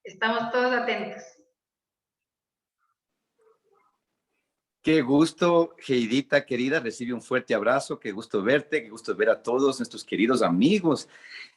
Estamos todos atentos. Qué gusto, Heidita querida, recibe un fuerte abrazo, qué gusto verte, qué gusto ver a todos nuestros queridos amigos,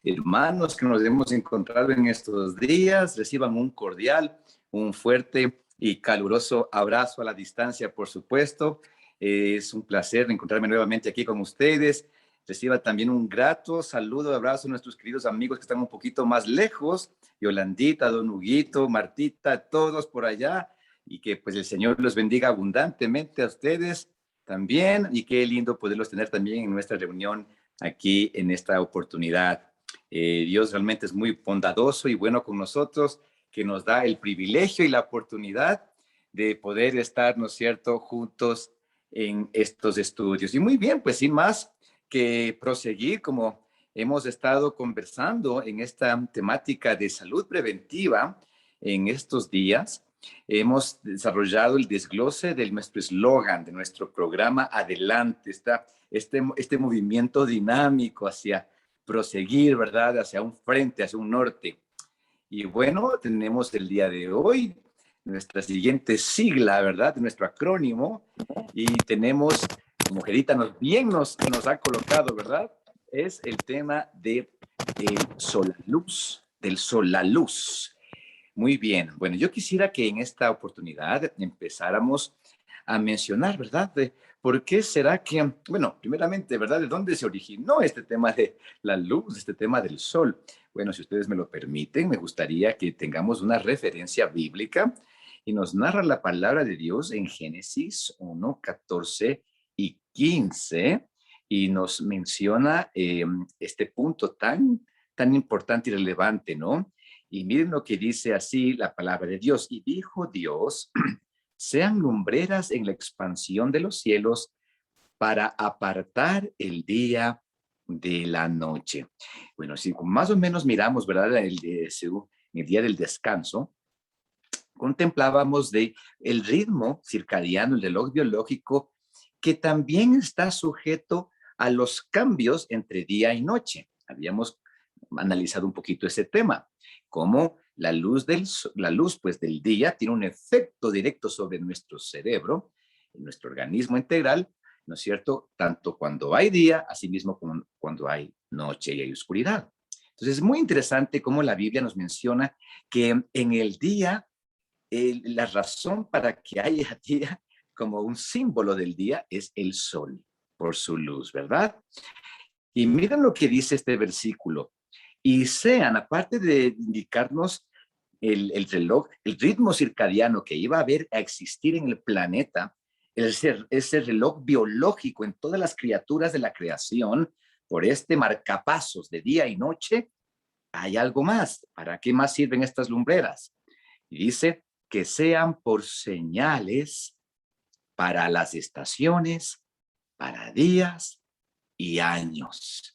hermanos que nos hemos encontrado en estos días. Reciban un cordial, un fuerte y caluroso abrazo a la distancia, por supuesto. Es un placer encontrarme nuevamente aquí con ustedes. Reciba también un grato saludo, abrazo a nuestros queridos amigos que están un poquito más lejos, Yolandita, Don Huguito, Martita, todos por allá, y que pues el Señor los bendiga abundantemente a ustedes también, y qué lindo poderlos tener también en nuestra reunión aquí en esta oportunidad. Dios realmente es muy bondadoso y bueno con nosotros, que nos da el privilegio y la oportunidad de poder estar, ¿no es cierto?, juntos en estos estudios. Y muy bien, pues sin más que proseguir, como hemos estado conversando en esta temática de salud preventiva en estos días, hemos desarrollado el desglose de nuestro eslogan, de nuestro programa Adelante, este movimiento dinámico hacia proseguir, ¿verdad? Hacia un frente, hacia un norte. Y bueno, tenemos el día de hoy nuestra siguiente sigla, ¿verdad? De nuestro acrónimo. Y tenemos, como Gerita nos ha colocado, ¿verdad? Es el tema de Solaluz, del Solaluz. Muy bien. Bueno, yo quisiera que en esta oportunidad empezáramos a mencionar, ¿verdad? De por qué será que, bueno, primeramente, ¿verdad? ¿De dónde se originó este tema de la luz, este tema del sol? Bueno, si ustedes me lo permiten, me gustaría que tengamos una referencia bíblica y nos narra la palabra de Dios en Génesis 1, 14 y 15 y nos menciona este punto tan importante y relevante, ¿no? Y miren lo que dice así la palabra de Dios. Y dijo Dios, sean lumbreras en la expansión de los cielos para apartar el día de la noche. Bueno, si más o menos miramos, ¿verdad? El día del descanso, contemplábamos de el ritmo circadiano, el reloj biológico, que también está sujeto a los cambios entre día y noche. Habíamos analizado un poquito ese tema, cómo la luz pues, del día tiene un efecto directo sobre nuestro cerebro, nuestro organismo integral, ¿no es cierto? Tanto cuando hay día, así mismo como cuando hay noche y hay oscuridad. Entonces es muy interesante cómo la Biblia nos menciona que en el día la razón para que haya día como un símbolo del día es el sol, por su luz, ¿verdad? Y miren lo que dice este versículo. Y sean, aparte de indicarnos el reloj, el ritmo circadiano que iba a existir en el planeta, ese reloj biológico en todas las criaturas de la creación, por este marcapasos de día y noche, hay algo más. ¿Para qué más sirven estas lumbreras? Y dice, que sean por señales para las estaciones, para días y años.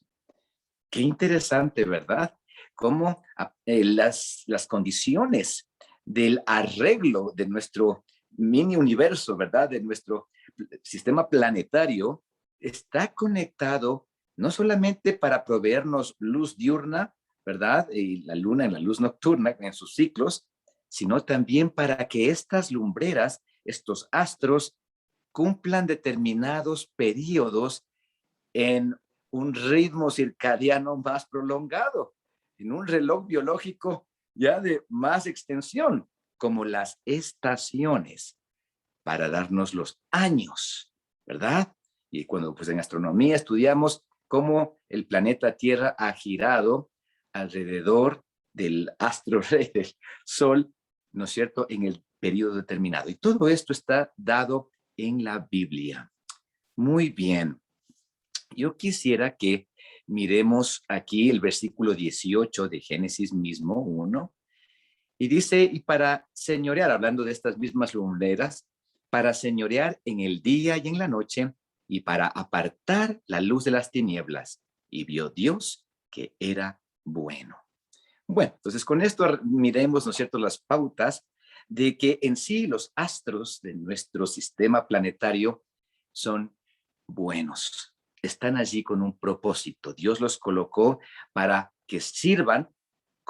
Qué interesante, ¿verdad? Cómo las condiciones del arreglo de nuestro mini universo, ¿verdad? De nuestro sistema planetario, está conectado no solamente para proveernos luz diurna, ¿verdad? Y la luna en la luz nocturna, en sus ciclos, sino también para que estas lumbreras, estos astros, cumplan determinados periodos en un ritmo circadiano más prolongado, en un reloj biológico ya de más extensión, como las estaciones, para darnos los años, ¿verdad? Y cuando pues en astronomía estudiamos cómo el planeta Tierra ha girado alrededor del astro rey del Sol, ¿no es cierto?, en el periodo determinado. Y todo esto está dado en la Biblia. Muy bien. Yo quisiera que miremos aquí el versículo 18 de Génesis mismo, 1, y dice, y para señorear, hablando de estas mismas lumbreras, para señorear en el día y en la noche, y para apartar la luz de las tinieblas. Y vio Dios que era bueno. Bueno, entonces con esto miremos, ¿no es cierto?, las pautas de que en sí los astros de nuestro sistema planetario son buenos. Están allí con un propósito. Dios los colocó para que sirvan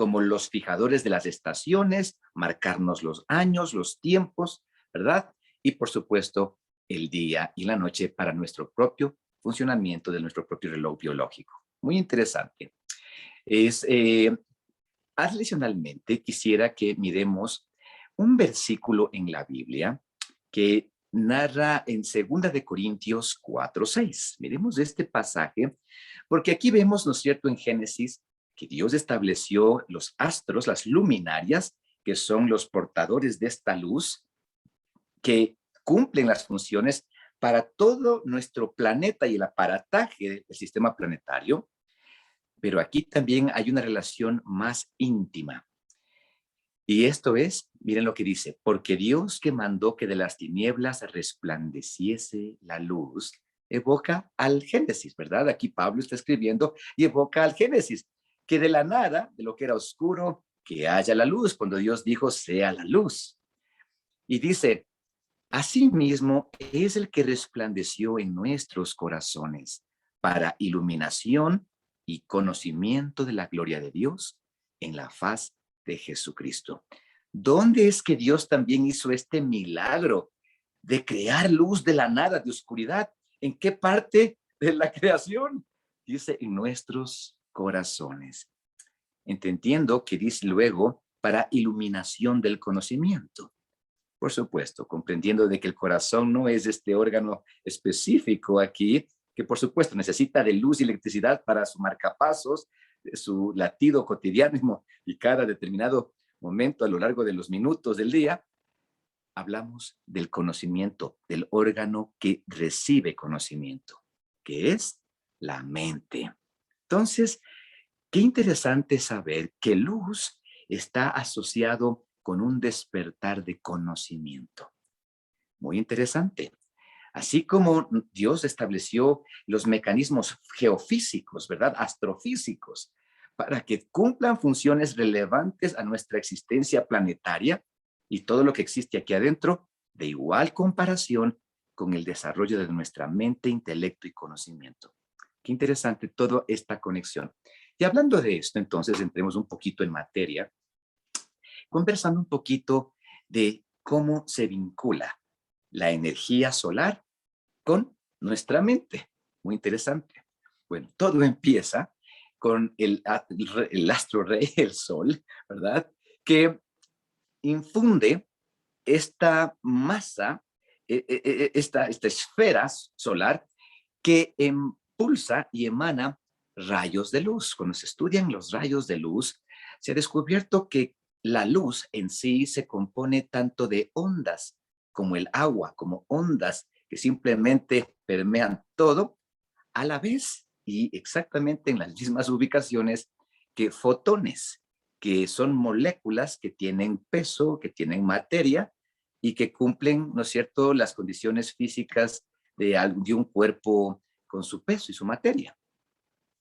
como los fijadores de las estaciones, marcarnos los años, los tiempos, ¿verdad? Y por supuesto, el día y la noche para nuestro propio funcionamiento de nuestro propio reloj biológico. Muy interesante. Adicionalmente, quisiera que miremos un versículo en la Biblia que narra en 2 Corintios 4:6. Miremos este pasaje, porque aquí vemos, ¿no es cierto?, en Génesis, que Dios estableció los astros, las luminarias, que son los portadores de esta luz, que cumplen las funciones para todo nuestro planeta y el aparataje del sistema planetario. Pero aquí también hay una relación más íntima. Y esto es, miren lo que dice, porque Dios que mandó que de las tinieblas resplandeciese la luz, evoca al Génesis, ¿verdad? Aquí Pablo está escribiendo y evoca al Génesis, que de la nada, de lo que era oscuro, que haya la luz, cuando Dios dijo, sea la luz. Y dice, asimismo es el que resplandeció en nuestros corazones para iluminación y conocimiento de la gloria de Dios en la faz de Jesucristo. ¿Dónde es que Dios también hizo este milagro de crear luz de la nada, de oscuridad? ¿En qué parte de la creación? Dice, en nuestros corazones. Entendiendo que dice luego para iluminación del conocimiento. Por supuesto, comprendiendo de que el corazón no es este órgano específico aquí, que por supuesto necesita de luz y electricidad para su marcapasos, su latido cotidiano y cada determinado momento a lo largo de los minutos del día. Hablamos del conocimiento, del órgano que recibe conocimiento, que es la mente. Entonces, qué interesante saber que luz está asociado con un despertar de conocimiento. Muy interesante. Así como Dios estableció los mecanismos geofísicos, ¿verdad? Astrofísicos, para que cumplan funciones relevantes a nuestra existencia planetaria y todo lo que existe aquí adentro, de igual comparación con el desarrollo de nuestra mente, intelecto y conocimiento. Qué interesante toda esta conexión. Y hablando de esto, entonces, entremos un poquito en materia, conversando un poquito de cómo se vincula la energía solar con nuestra mente. Muy interesante. Bueno, todo empieza con el astro rey, el sol, ¿verdad? Que infunde esta masa, esta esfera solar que impulsa y emana rayos de luz. Cuando se estudian los rayos de luz, se ha descubierto que la luz en sí se compone tanto de ondas como el agua, como ondas que simplemente permean todo a la vez y exactamente en las mismas ubicaciones que fotones, que son moléculas que tienen peso, que tienen materia y que cumplen, ¿no es cierto?, las condiciones físicas de un cuerpo con su peso y su materia.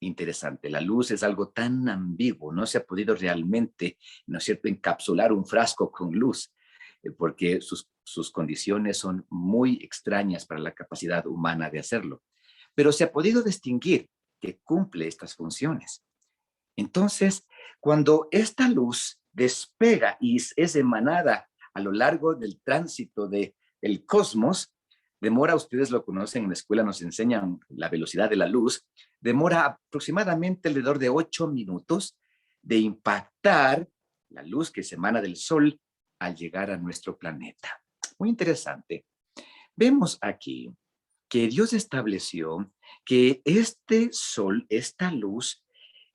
Interesante, la luz es algo tan ambiguo, no se ha podido realmente, ¿no es cierto?, encapsular un frasco con luz, porque sus condiciones son muy extrañas para la capacidad humana de hacerlo. Pero se ha podido distinguir que cumple estas funciones. Entonces, cuando esta luz despega y es emanada a lo largo del tránsito del cosmos, demora, ustedes lo conocen, en la escuela nos enseñan la velocidad de la luz, demora aproximadamente alrededor de 8 minutos de impactar la luz que se emana del Sol al llegar a nuestro planeta. Muy interesante. Vemos aquí que Dios estableció que este Sol, esta luz,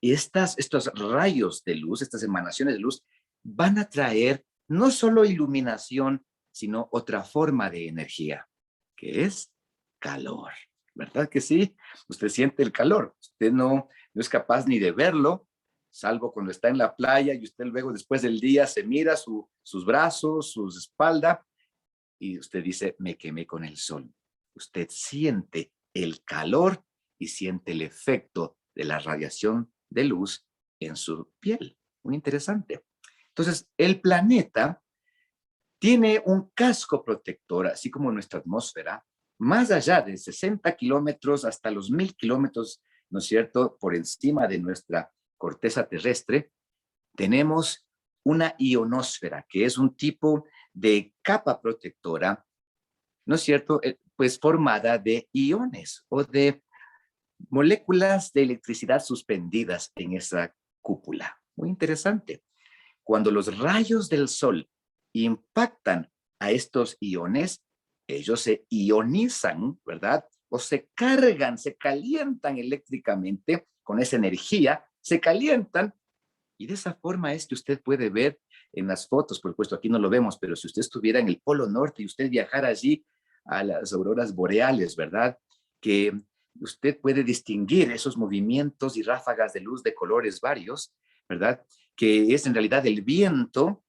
estos rayos de luz, estas emanaciones de luz, van a traer no solo iluminación, sino otra forma de energía, que es calor. ¿Verdad que sí? Usted siente el calor, usted no es capaz ni de verlo, salvo cuando está en la playa y usted luego después del día se mira sus brazos, su espalda y usted dice, me quemé con el sol. Usted siente el calor y siente el efecto de la radiación de luz en su piel. Muy interesante. Entonces, el planeta tiene un casco protector, así como nuestra atmósfera, más allá de 60 kilómetros hasta los 1000 kilómetros, ¿no es cierto?, por encima de nuestra corteza terrestre, tenemos una ionosfera, que es un tipo de capa protectora, ¿no es cierto? Pues formada de iones o de moléculas de electricidad suspendidas en esa cúpula. Muy interesante. Cuando los rayos del sol impactan a estos iones, ellos se ionizan, ¿verdad? O se cargan, se calientan eléctricamente con esa energía, se calientan y de esa forma es que usted puede ver en las fotos, por supuesto aquí no lo vemos, pero si usted estuviera en el Polo Norte y usted viajara allí a las auroras boreales, ¿verdad? Que usted puede distinguir esos movimientos y ráfagas de luz de colores varios, ¿verdad? Que es en realidad el viento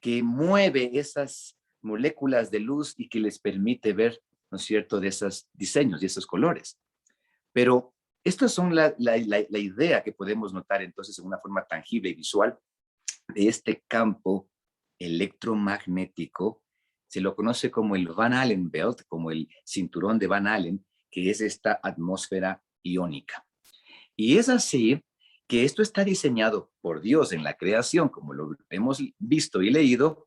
que mueve esas moléculas de luz y que les permite ver, ¿no es cierto?, de esos diseños y esos colores. Pero estas son la idea que podemos notar entonces en una forma tangible y visual de este campo electromagnético. Se lo conoce como el Van Allen Belt, como el cinturón de Van Allen, que es esta atmósfera iónica. Y es así que esto está diseñado por Dios en la creación, como lo hemos visto y leído,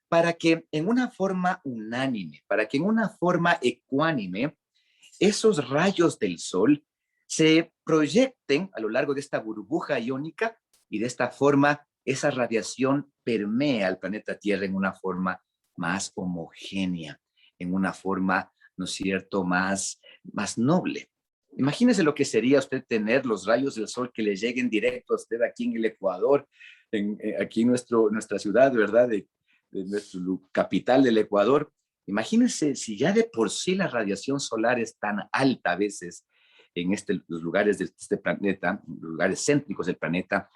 para que en una forma unánime, para que en una forma ecuánime, esos rayos del sol se proyecten a lo largo de esta burbuja iónica y de esta forma esa radiación permea al planeta Tierra en una forma más homogénea, en una forma, ¿no es cierto?, más noble. Imagínese lo que sería usted tener los rayos del sol que le lleguen directo a usted aquí en el Ecuador, aquí en nuestra ciudad, ¿verdad?, de nuestra capital del Ecuador. Imagínense si ya de por sí la radiación solar es tan alta a veces en los lugares de este planeta, los lugares céntricos del planeta,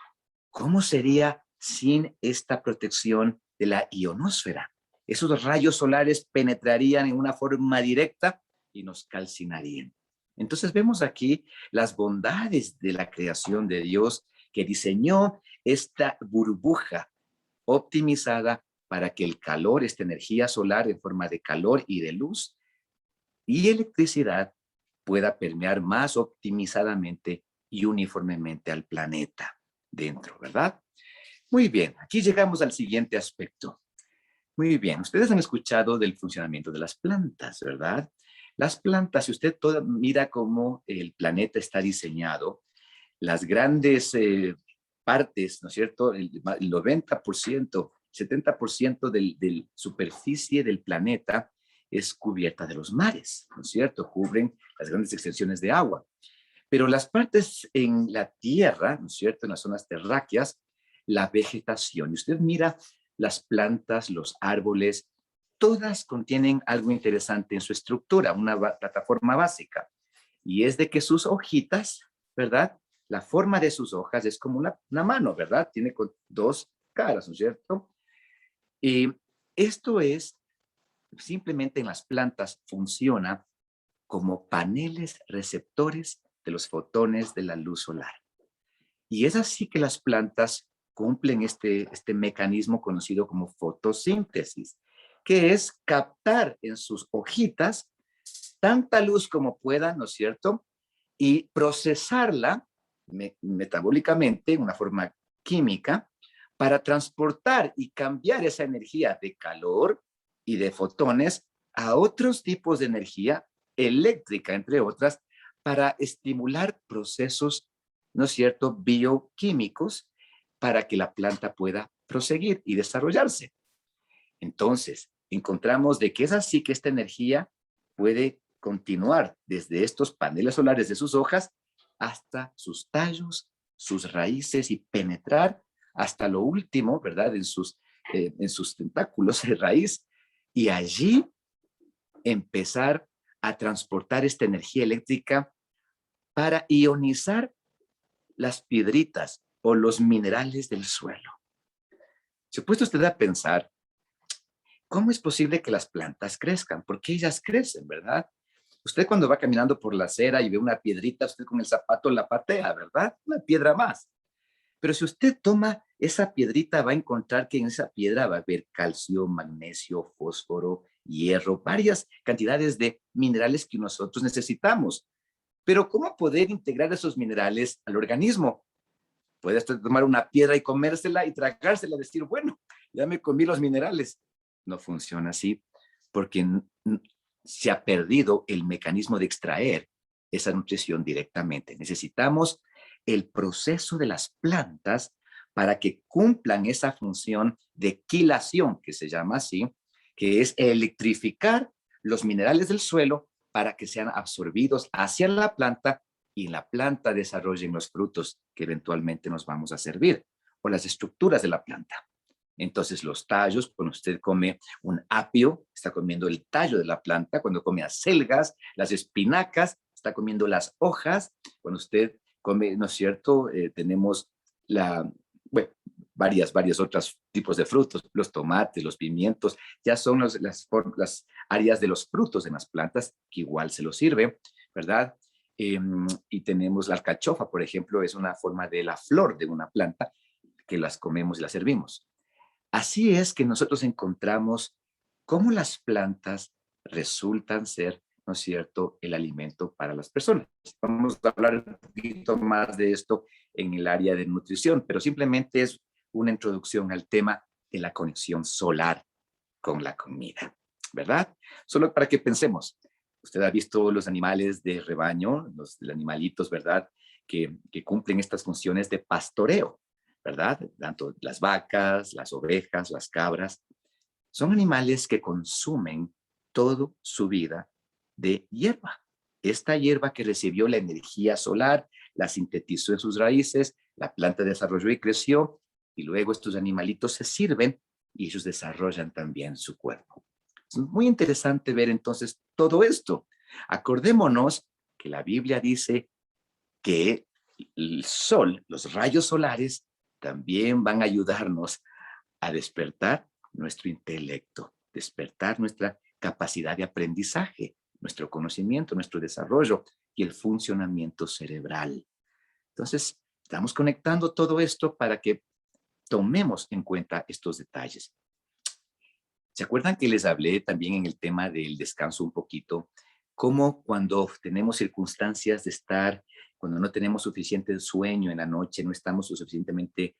¿cómo sería sin esta protección de la ionosfera? Esos rayos solares penetrarían en una forma directa y nos calcinarían. Entonces vemos aquí las bondades de la creación de Dios que diseñó esta burbuja optimizada para que el calor, esta energía solar en forma de calor y de luz y electricidad pueda permear más optimizadamente y uniformemente al planeta dentro, ¿verdad? Muy bien, aquí llegamos al siguiente aspecto. Muy bien, ustedes han escuchado del funcionamiento de las plantas, ¿verdad? Las plantas, si usted mira cómo el planeta está diseñado, las grandes partes, ¿no es cierto? El 90%, 70% de superficie del planeta es cubierta de los mares, ¿no es cierto? Cubren las grandes extensiones de agua. Pero las partes en la tierra, ¿no es cierto? En las zonas terráqueas, la vegetación. Y usted mira las plantas, los árboles, todas contienen algo interesante en su estructura, una plataforma básica. Y es de que sus hojitas, ¿verdad? La forma de sus hojas es como una mano, ¿verdad? Tiene dos caras, ¿no es cierto? Y esto es, simplemente en las plantas funciona como paneles receptores de los fotones de la luz solar. Y es así que las plantas cumplen este mecanismo conocido como fotosíntesis, que es captar en sus hojitas tanta luz como puedan, ¿no es cierto? Y procesarla metabólicamente, en una forma química, para transportar y cambiar esa energía de calor y de fotones a otros tipos de energía eléctrica, entre otras, para estimular procesos, ¿no es cierto?, bioquímicos para que la planta pueda proseguir y desarrollarse. Entonces, encontramos de que es así que esta energía puede continuar desde estos paneles solares de sus hojas hasta sus tallos, sus raíces y penetrar hasta lo último, ¿verdad? En sus tentáculos de raíz y allí empezar a transportar esta energía eléctrica para ionizar las piedritas o los minerales del suelo. Se ha puesto usted a pensar, ¿cómo es posible que las plantas crezcan? Porque ellas crecen, ¿verdad? Usted cuando va caminando por la acera y ve una piedrita, usted con el zapato la patea, ¿verdad? Una piedra más. Pero si usted toma esa piedrita, va a encontrar que en esa piedra va a haber calcio, magnesio, fósforo, hierro, varias cantidades de minerales que nosotros necesitamos. Pero ¿cómo poder integrar esos minerales al organismo? Puedes tomar una piedra y comérsela y tragársela, decir, bueno, ya me comí los minerales. No funciona así porque se ha perdido el mecanismo de extraer esa nutrición directamente. Necesitamos el proceso de las plantas para que cumplan esa función de quilación, que se llama así, que es electrificar los minerales del suelo para que sean absorbidos hacia la planta y la planta desarrollen los frutos que eventualmente nos vamos a servir, o las estructuras de la planta. Entonces, los tallos, cuando usted come un apio, está comiendo el tallo de la planta. Cuando come acelgas, las espinacas, está comiendo las hojas. Cuando usted come, ¿no es cierto? Tenemos bueno, varias otros tipos de frutos, los tomates, los pimientos, ya son las áreas de los frutos en las plantas que igual se los sirve, ¿verdad? Y tenemos la alcachofa, por ejemplo, es una forma de la flor de una planta que las comemos y las servimos. Así es que nosotros encontramos cómo las plantas resultan ser, ¿no es cierto?, el alimento para las personas. Vamos a hablar un poquito más de esto en el área de nutrición, pero simplemente es una introducción al tema de la conexión solar con la comida, ¿verdad? Solo para que pensemos. Usted ha visto los animales de rebaño, los animalitos, ¿verdad?, que cumplen estas funciones de pastoreo, ¿verdad? Tanto las vacas, las ovejas, las cabras, son animales que consumen toda su vida de hierba. Esta hierba que recibió la energía solar, la sintetizó en sus raíces, la planta desarrolló y creció, y luego estos animalitos se sirven y ellos desarrollan también su cuerpo. Es muy interesante ver entonces todo esto. Acordémonos que la Biblia dice que el sol, los rayos solares, también van a ayudarnos a despertar nuestro intelecto, despertar nuestra capacidad de aprendizaje, nuestro conocimiento, nuestro desarrollo y el funcionamiento cerebral. Entonces, estamos conectando todo esto para que tomemos en cuenta estos detalles. ¿Se acuerdan que les hablé también en el tema del descanso un poquito? Cómo cuando tenemos circunstancias de estar, cuando no tenemos suficiente sueño en la noche, no estamos lo suficientemente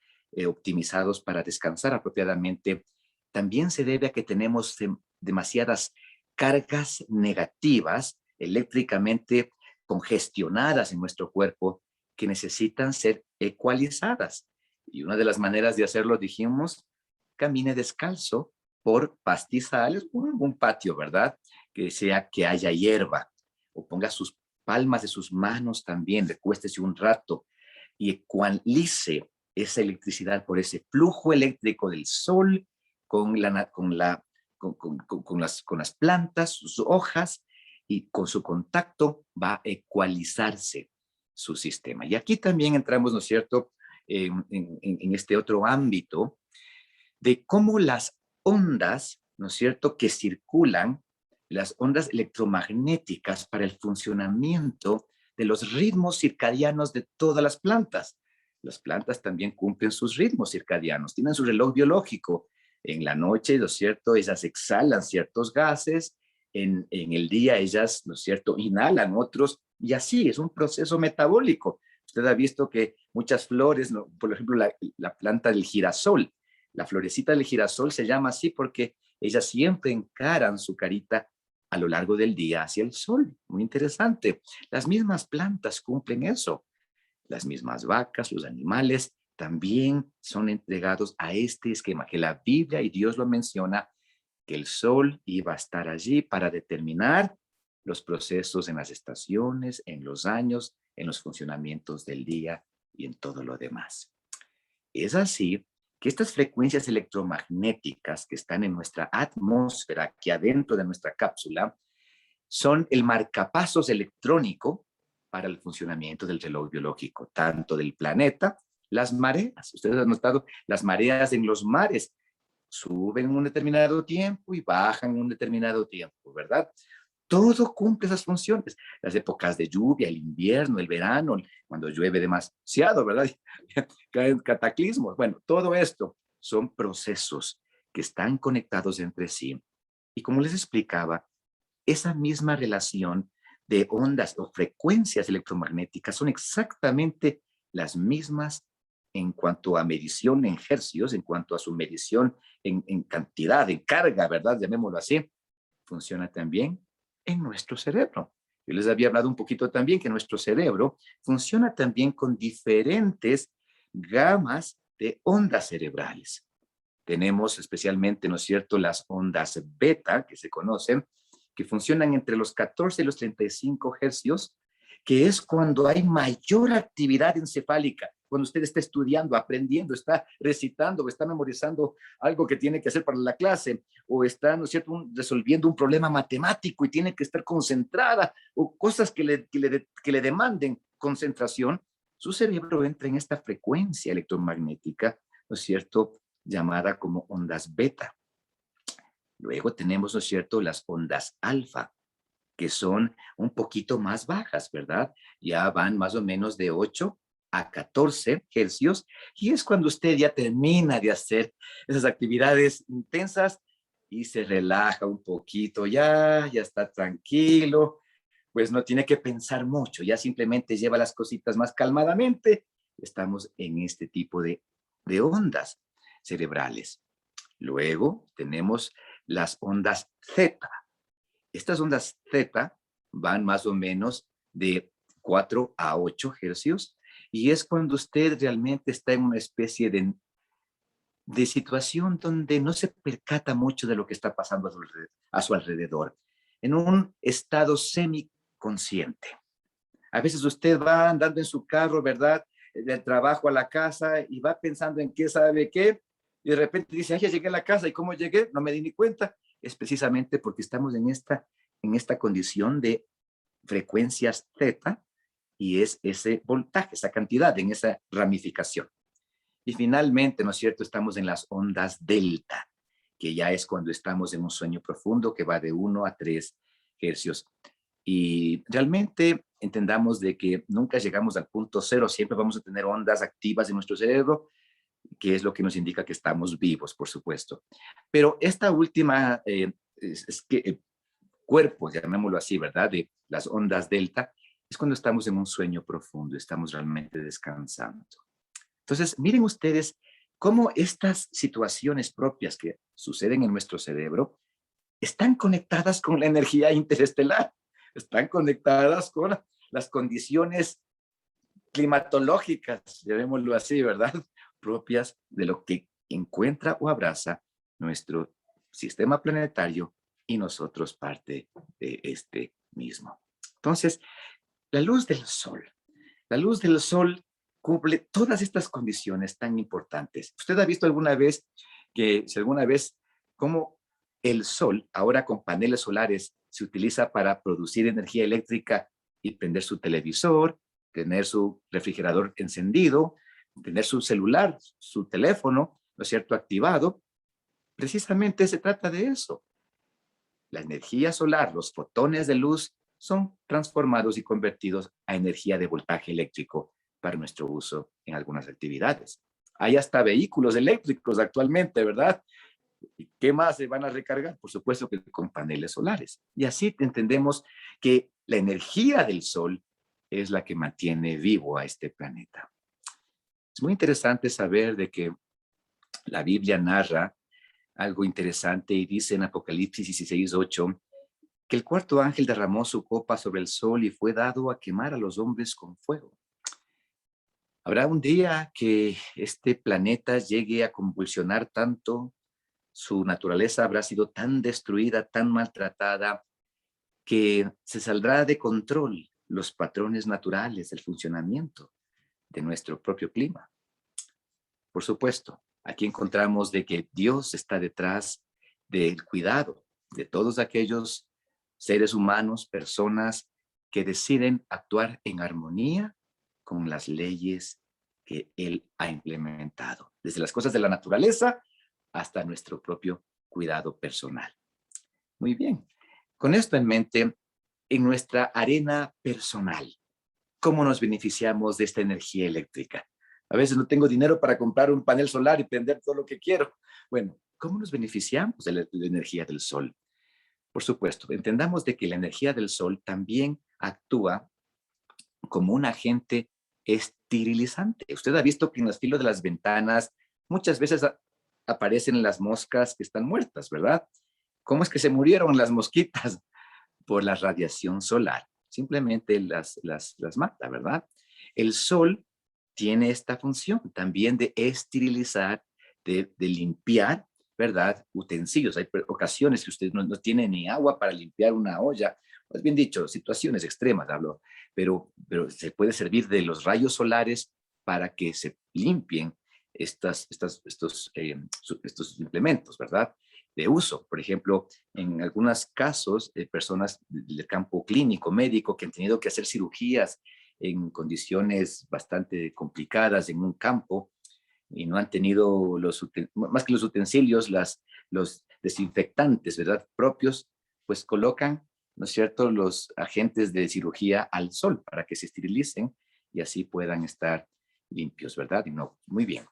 optimizados para descansar apropiadamente, también se debe a que tenemos demasiadas cargas negativas eléctricamente congestionadas en nuestro cuerpo que necesitan ser ecualizadas. Y una de las maneras de hacerlo, dijimos, camine descalzo por pastizales, un patio, ¿verdad? Que haya hierba, o ponga sus palmas de sus manos también, recuéstese un rato y ecualice esa electricidad por ese flujo eléctrico del sol con las plantas, sus hojas, y con su contacto va a ecualizarse su sistema. Y aquí también entramos, ¿no es cierto?, en este otro ámbito de cómo las ondas, ¿no es cierto?, que circulan, las ondas electromagnéticas para el funcionamiento de los ritmos circadianos de todas las plantas. Las plantas también cumplen sus ritmos circadianos, tienen su reloj biológico. En la noche, ¿no es cierto?, ellas exhalan ciertos gases, en el día ellas, ¿no es cierto?, inhalan otros, y así es un proceso metabólico. Usted ha visto que muchas flores, ¿no?, por ejemplo, la planta del girasol, la florecita del girasol se llama así porque ellas siempre encaran su carita a lo largo del día hacia el sol. Muy interesante. Las mismas plantas cumplen eso. Las mismas vacas, los animales, también son entregados a este esquema que la Biblia y Dios lo menciona, que el sol iba a estar allí para determinar los procesos en las estaciones, en los años, en los funcionamientos del día y en todo lo demás. Es así que estas frecuencias electromagnéticas que están en nuestra atmósfera, aquí adentro de nuestra cápsula, son el marcapasos electrónico para el funcionamiento del reloj biológico, tanto del planeta, las mareas. Ustedes han notado las mareas en los mares, suben en un determinado tiempo y bajan en un determinado tiempo, ¿verdad? Todo cumple esas funciones. Las épocas de lluvia, el invierno, el verano, cuando llueve demasiado, ¿verdad? Caen cataclismos. Bueno, todo esto son procesos que están conectados entre sí. Y como les explicaba, esa misma relación de ondas o frecuencias electromagnéticas son exactamente las mismas en cuanto a medición en hercios, en cuanto a su medición en cantidad, en carga, ¿verdad? Llamémoslo así, funciona también en nuestro cerebro. Yo les había hablado un poquito también que nuestro cerebro funciona también con diferentes gamas de ondas cerebrales. Tenemos especialmente, ¿no es cierto?, las ondas beta, que se conocen, que funcionan entre los 14 y los 35 hercios, que es cuando hay mayor actividad encefálica, cuando usted está estudiando, aprendiendo, está recitando o está memorizando algo que tiene que hacer para la clase, o está, ¿no es cierto?, resolviendo un problema matemático y tiene que estar concentrada, o cosas que le demanden concentración, su cerebro entra en esta frecuencia electromagnética, ¿no es cierto?, llamada como ondas beta. Luego tenemos, ¿no es cierto?, las ondas alfa, que son un poquito más bajas, ¿verdad? Ya van más o menos de 8 a 14 hercios, y es cuando usted ya termina de hacer esas actividades intensas y se relaja un poquito, ya está tranquilo, pues no tiene que pensar mucho, ya simplemente lleva las cositas más calmadamente. Estamos en este tipo de ondas cerebrales. Luego tenemos las ondas Z. Estas ondas Z van más o menos de 4 a 8 hercios y es cuando usted realmente está en una especie de situación donde no se percata mucho de lo que está pasando a su alrededor, en un estado semiconsciente. A veces usted va andando en su carro, ¿verdad? Del trabajo a la casa y va pensando en qué sabe qué, y de repente dice, ay, ya llegué a la casa, ¿y cómo llegué? No me di ni cuenta. Es precisamente porque estamos en esta condición de frecuencias θ y es ese voltaje, esa cantidad, en esa ramificación. Y finalmente, ¿no es cierto?, estamos en las ondas delta, que ya es cuando estamos en un sueño profundo que va de 1 a 3 hercios. Y realmente entendamos de que nunca llegamos al punto cero, siempre vamos a tener ondas activas en nuestro cerebro, que es lo que nos indica que estamos vivos, por supuesto. Pero esta última es que cuerpo, llamémoslo así, ¿verdad? De las ondas delta, es cuando estamos en un sueño profundo, estamos realmente descansando. Entonces, miren ustedes cómo estas situaciones propias que suceden en nuestro cerebro están conectadas con la energía interestelar, están conectadas con las condiciones climatológicas, llamémoslo así, ¿verdad? Propias de lo que encuentra o abraza nuestro sistema planetario y nosotros parte de este mismo. Entonces, la luz del sol. La luz del sol cumple todas estas condiciones tan importantes. ¿Usted ha visto alguna vez cómo el sol, ahora con paneles solares, se utiliza para producir energía eléctrica y prender su televisor, tener su refrigerador encendido, tener su celular, su teléfono, ¿no es cierto?, activado? Precisamente se trata de eso. La energía solar, los fotones de luz, son transformados y convertidos a energía de voltaje eléctrico para nuestro uso en algunas actividades. Hay hasta vehículos eléctricos actualmente, ¿verdad? ¿Y qué más se van a recargar? Por supuesto que con paneles solares. Y así entendemos que la energía del sol es la que mantiene vivo a este planeta. Es muy interesante saber de que la Biblia narra algo interesante y dice en Apocalipsis 16:8 que el cuarto ángel derramó su copa sobre el sol y fue dado a quemar a los hombres con fuego. Habrá un día que este planeta llegue a convulsionar tanto, su naturaleza habrá sido tan destruida, tan maltratada, que se saldrá de control los patrones naturales del funcionamiento de nuestro propio clima. Por supuesto, aquí encontramos de que Dios está detrás del cuidado de todos aquellos seres humanos, personas que deciden actuar en armonía con las leyes que Él ha implementado, desde las cosas de la naturaleza hasta nuestro propio cuidado personal. Muy bien. Con esto en mente, en nuestra arena personal, ¿cómo nos beneficiamos de esta energía eléctrica? A veces no tengo dinero para comprar un panel solar y prender todo lo que quiero. Bueno, ¿cómo nos beneficiamos de la energía del sol? Por supuesto, entendamos de que la energía del sol también actúa como un agente esterilizante. Usted ha visto que en los filos de las ventanas muchas veces aparecen las moscas que están muertas, ¿verdad? ¿Cómo es que se murieron las mosquitas? Por la radiación solar. Simplemente las mata, ¿verdad? El sol tiene esta función también de esterilizar, de limpiar, ¿verdad? Utensilios. Hay ocasiones que usted no tiene ni agua para limpiar una olla. Pues bien dicho, situaciones extremas hablo, pero se puede servir de los rayos solares para que se limpien estos implementos, ¿verdad? De uso. Por ejemplo, en algunos casos, personas del campo clínico, médico, que han tenido que hacer cirugías en condiciones bastante complicadas en un campo y no han tenido más que los utensilios, los desinfectantes, ¿verdad? Propios, pues colocan, ¿no es cierto?, los agentes de cirugía al sol para que se esterilicen y así puedan estar limpios, ¿verdad? Y no, muy bien.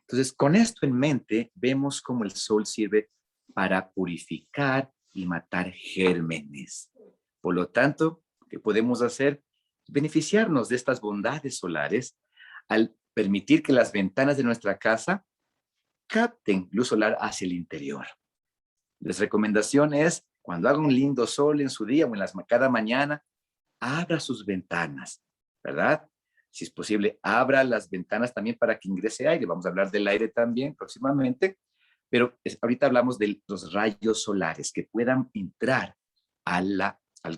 Entonces, con esto en mente, vemos cómo el sol sirve para purificar y matar gérmenes. Por lo tanto, ¿qué podemos hacer? Beneficiarnos de estas bondades solares al permitir que las ventanas de nuestra casa capten luz solar hacia el interior. Les recomendación es, cuando haga un lindo sol en su día o cada mañana, abra sus ventanas, ¿verdad? Si es posible, abra las ventanas también para que ingrese aire. Vamos a hablar del aire también próximamente, pero ahorita hablamos de los rayos solares que puedan entrar al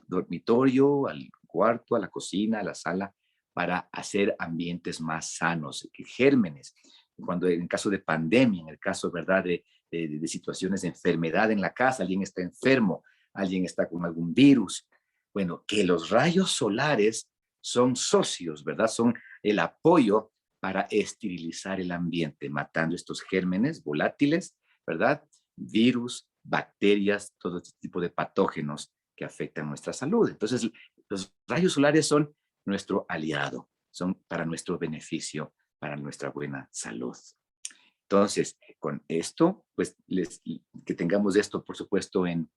dormitorio, al cuarto, a la cocina, a la sala, para hacer ambientes más sanos, que gérmenes. Cuando en caso de pandemia, en el caso, ¿verdad?, de situaciones de enfermedad en la casa, alguien está enfermo, alguien está con algún virus. Bueno, que los rayos solares son socios, ¿verdad? Son el apoyo para esterilizar el ambiente, matando estos gérmenes volátiles, ¿verdad? Virus, bacterias, todo este tipo de patógenos que afectan nuestra salud. Entonces, los rayos solares son nuestro aliado, son para nuestro beneficio, para nuestra buena salud. Entonces, con esto, pues, que tengamos esto, por supuesto, en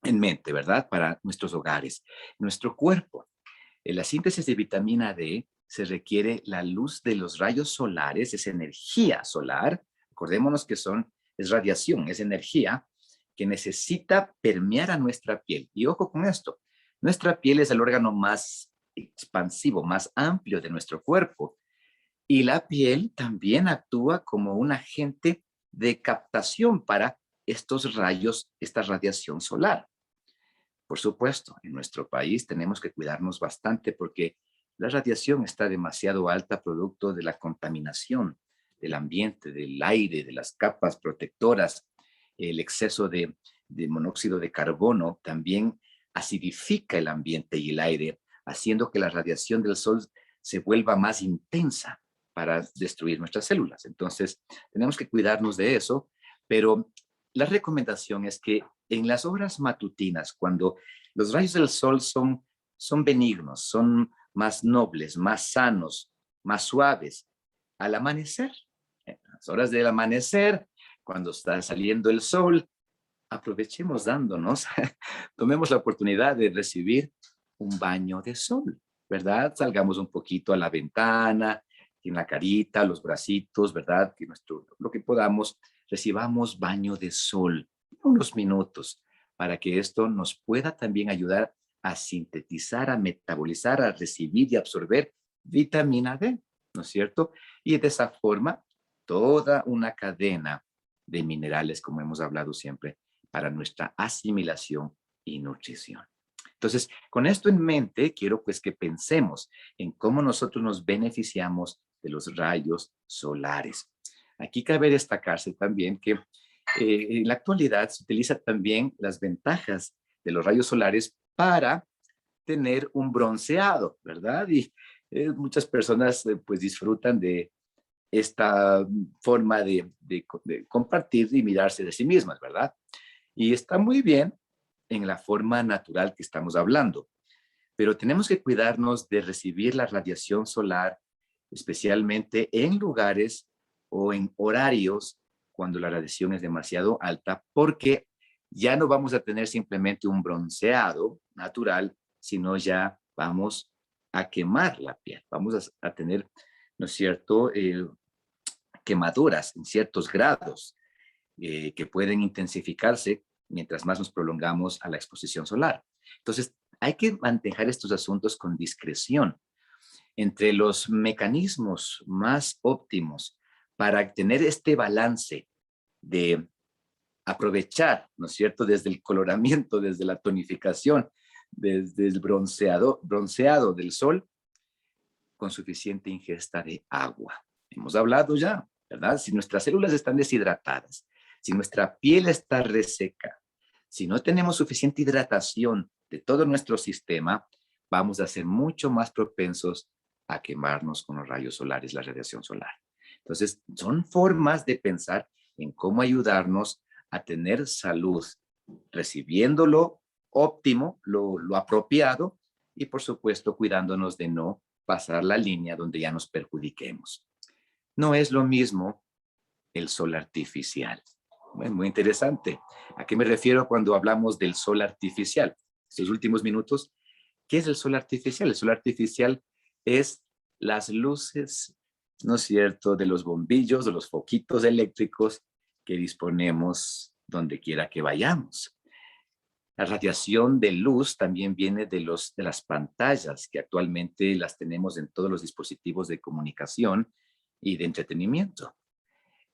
mente, ¿verdad? Para nuestros hogares. Nuestro cuerpo. En la síntesis de vitamina D se requiere la luz de los rayos solares, es energía solar. Acordémonos que es radiación, es energía que necesita permear a nuestra piel. Y ojo con esto, nuestra piel es el órgano más expansivo, más amplio de nuestro cuerpo. Y la piel también actúa como un agente de captación para estos rayos, esta radiación solar. Por supuesto, en nuestro país tenemos que cuidarnos bastante porque la radiación está demasiado alta producto de la contaminación del ambiente, del aire, de las capas protectoras. El exceso de monóxido de carbono también acidifica el ambiente y el aire, haciendo que la radiación del sol se vuelva más intensa para destruir nuestras células. Entonces, tenemos que cuidarnos de eso, pero la recomendación es que en las horas matutinas, cuando los rayos del sol son benignos, son más nobles, más sanos, más suaves, al amanecer, en las horas del amanecer, cuando está saliendo el sol, aprovechemos dándonos, tomemos la oportunidad de recibir un baño de sol, ¿verdad? Salgamos un poquito a la ventana, en la carita, los bracitos, ¿verdad? Que lo que podamos, recibamos baño de sol, unos minutos, para que esto nos pueda también ayudar a sintetizar, a metabolizar, a recibir y absorber vitamina D, ¿no es cierto? Y de esa forma, toda una cadena de minerales, como hemos hablado siempre, para nuestra asimilación y nutrición. Entonces, con esto en mente, quiero pues que pensemos en cómo nosotros nos beneficiamos de los rayos solares. Aquí cabe destacarse también que en la actualidad se utilizan también las ventajas de los rayos solares para tener un bronceado, ¿verdad? Y muchas personas pues disfrutan de esta forma de compartir y mirarse de sí mismas, ¿verdad? Y está muy bien en la forma natural que estamos hablando, pero tenemos que cuidarnos de recibir la radiación solar, especialmente en lugares o en horarios cuando la radiación es demasiado alta, porque ya no vamos a tener simplemente un bronceado natural, sino ya vamos a quemar la piel. Vamos a tener, ¿no es cierto?, quemaduras en ciertos grados que pueden intensificarse mientras más nos prolongamos a la exposición solar. Entonces, hay que manejar estos asuntos con discreción. Entre los mecanismos más óptimos para tener este balance de aprovechar, ¿no es cierto?, desde el coloramiento, desde la tonificación, desde el bronceado del sol, con suficiente ingesta de agua. Hemos hablado ya, ¿verdad? Si nuestras células están deshidratadas, si nuestra piel está reseca, si no tenemos suficiente hidratación de todo nuestro sistema, vamos a ser mucho más propensos a quemarnos con los rayos solares, la radiación solar. Entonces, son formas de pensar en cómo ayudarnos a tener salud, recibiendo lo óptimo, lo apropiado, y por supuesto cuidándonos de no pasar la línea donde ya nos perjudiquemos. No es lo mismo el sol artificial. Bueno, muy interesante. ¿A qué me refiero cuando hablamos del sol artificial? Estos últimos minutos, ¿qué es el sol artificial? El sol artificial es las luces, ¿no es cierto?, de los bombillos, de los foquitos eléctricos que disponemos donde quiera que vayamos. La radiación de luz también viene de las pantallas que actualmente las tenemos en todos los dispositivos de comunicación y de entretenimiento.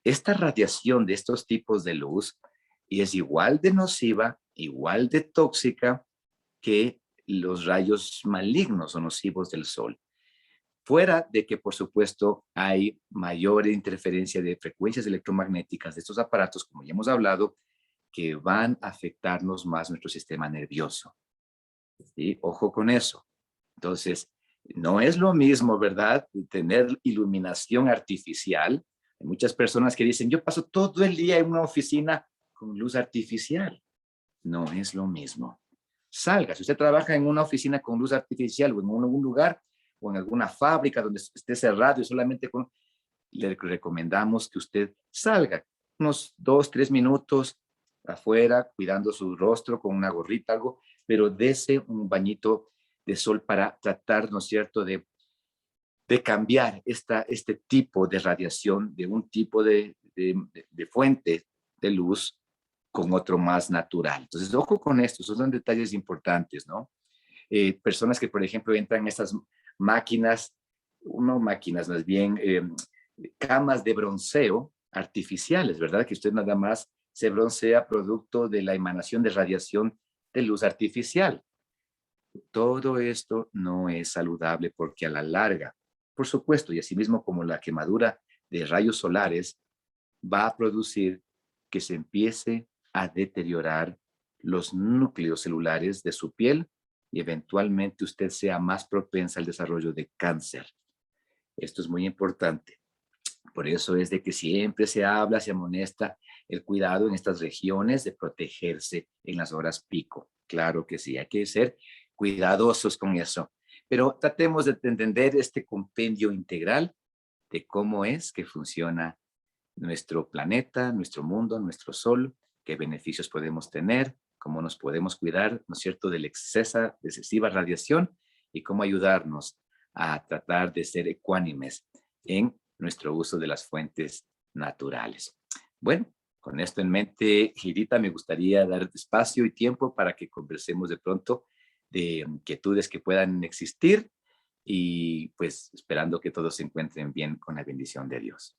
Esta radiación de estos tipos de luz es igual de nociva, igual de tóxica que los rayos malignos o nocivos del sol. Fuera de que, por supuesto, hay mayor interferencia de frecuencias electromagnéticas de estos aparatos, como ya hemos hablado, que van a afectarnos más nuestro sistema nervioso. ¿Sí? Ojo con eso. Entonces, no es lo mismo, ¿verdad?, tener iluminación artificial. Hay muchas personas que dicen, yo paso todo el día en una oficina con luz artificial. No es lo mismo. Salga, si usted trabaja en una oficina con luz artificial o en algún lugar o en alguna fábrica donde esté cerrado y solamente le recomendamos que usted salga unos 2, 3 minutos afuera, cuidando su rostro con una gorrita, algo, pero dese un bañito de sol para tratar, ¿no es cierto?, de cambiar este tipo de radiación de un tipo de fuente de luz con otro más natural. Entonces, ojo con esto, esos son detalles importantes, ¿no? Personas que, por ejemplo, entran en estas máquinas, no máquinas, más bien camas de bronceo artificiales, ¿verdad? Que usted nada más se broncea producto de la emanación de radiación de luz artificial. Todo esto no es saludable porque a la larga, por supuesto, y asimismo como la quemadura de rayos solares, va a producir que se empiece a deteriorar los núcleos celulares de su piel y eventualmente usted sea más propensa al desarrollo de cáncer. Esto es muy importante. Por eso es de que siempre se habla, se amonesta el cuidado en estas regiones de protegerse en las horas pico. Claro que sí, hay que ser cuidadosos con eso. Pero tratemos de entender este compendio integral de cómo es que funciona nuestro planeta, nuestro mundo, nuestro sol, qué beneficios podemos tener, cómo nos podemos cuidar, ¿no es cierto?, de la excesiva radiación y cómo ayudarnos a tratar de ser ecuánimes en nuestro uso de las fuentes naturales. Bueno, con esto en mente, Girita, me gustaría dar espacio y tiempo para que conversemos de pronto de inquietudes que puedan existir y pues esperando que todos se encuentren bien con la bendición de Dios.